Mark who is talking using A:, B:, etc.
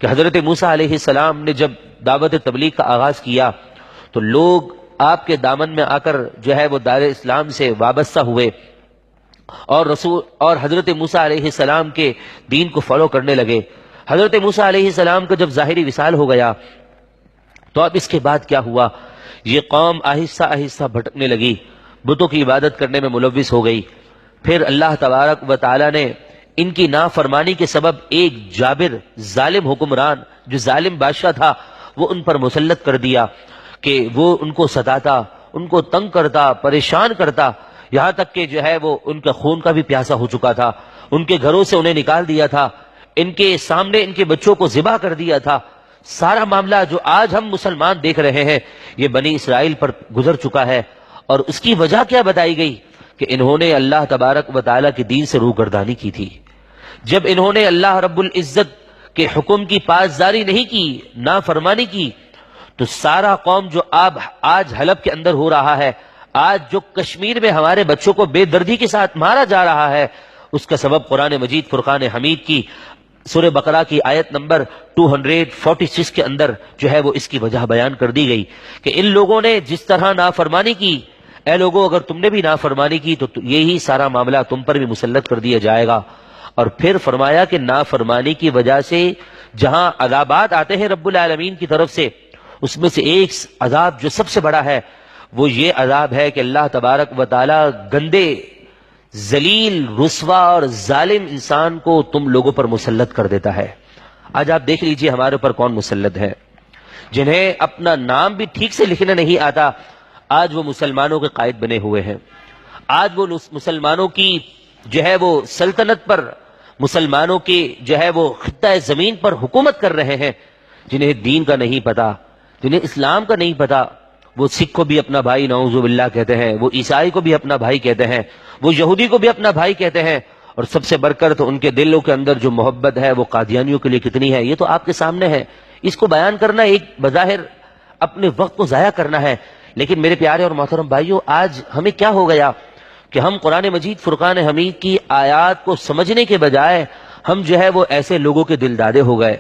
A: کہ حضرت موسیٰ علیہ السلام نے جب دعوت تبلیغ کا آغاز کیا تو لوگ آپ کے دامن میں آ کر جو ہے وہ دار اسلام سے وابستہ ہوئے اور حضرت موسیٰ علیہ السلام کے دین کو فالو کرنے لگے۔ حضرت موسیٰ علیہ السلام کا جب ظاہری وصال ہو گیا تو اب اس کے بعد کیا ہوا؟ یہ قوم آہستہ آہستہ بھٹکنے لگی، بتوں کی عبادت کرنے میں ملوث ہو گئی۔ پھر اللہ تبارک و تعالی نے ان کی نافرمانی کے سبب ایک جابر ظالم حکمران، جو ظالم بادشاہ تھا، وہ ان پر مسلط کر دیا کہ وہ ان کو ستاتا، ان کو تنگ کرتا، پریشان کرتا، یہاں تک کہ جو ہے وہ ان کا خون کا بھی پیاسا ہو چکا تھا، ان کے گھروں سے انہیں نکال دیا تھا، ان کے سامنے ان کے بچوں کو ذبح کر دیا تھا۔ سارا معاملہ جو آج ہم مسلمان دیکھ رہے ہیں یہ بنی اسرائیل پر گزر چکا ہے، اور اس کی وجہ کیا بتائی گئی؟ کہ انہوں نے اللہ تبارک و تعالیٰ کے دین سے روگردانی کی تھی۔ جب انہوں نے اللہ رب العزت کے حکم کی پاسداری نہیں کی، نافرمانی کی، تو سارا قوم جو آج حلب کے اندر ہو رہا ہے، آج جو کشمیر میں ہمارے بچوں کو بے دردی کے ساتھ مارا جا رہا ہے، اس کا سبب قرآن مجید فرقان حمید کی سورہ بقرہ کی آیت نمبر 246 کے اندر جو ہے وہ اس کی وجہ بیان کر دی گئی کہ ان لوگوں نے جس طرح نافرمانی کی، اے لوگوں اگر تم نے بھی نافرمانی کی تو یہی سارا معاملہ تم پر بھی مسلط کر دیا جائے گا۔ اور پھر فرمایا کہ نافرمانی کی وجہ سے جہاں عذابات آتے ہیں رب العالمین کی طرف سے، اس میں سے ایک عذاب جو سب سے بڑا ہے وہ یہ عذاب ہے کہ اللہ تبارک و تعالی گندے، ذلیل، رسوا اور ظالم انسان کو تم لوگوں پر مسلط کر دیتا ہے۔ آج آپ دیکھ لیجئے ہمارے اوپر کون مسلط ہے، جنہیں اپنا نام بھی ٹھیک سے لکھنا نہیں آتا، آج وہ مسلمانوں کے قائد بنے ہوئے ہیں، آج وہ مسلمانوں کی جو ہے وہ سلطنت پر، مسلمانوں کی جو ہے وہ خطہ زمین پر حکومت کر رہے ہیں، جنہیں دین کا نہیں پتا، جنہیں اسلام کا نہیں پتا۔ وہ سکھ کو بھی اپنا بھائی نعوذ باللہ کہتے ہیں، وہ عیسائی کو بھی اپنا بھائی کہتے ہیں، وہ یہودی کو بھی اپنا بھائی کہتے ہیں، اور سب سے بڑھ کر تو ان کے دلوں کے اندر جو محبت ہے وہ قادیانیوں کے لیے کتنی ہے، یہ تو آپ کے سامنے ہے۔ اس کو بیان کرنا ایک بظاہر اپنے وقت کو ضائع کرنا ہے، لیکن میرے پیارے اور محترم بھائیوں، آج ہمیں کیا ہو گیا کہ ہم قرآن مجید فرقان حمید کی آیات کو سمجھنے کے بجائے ہم جو ہے وہ ایسے لوگوں کے دل دادے ہو گئے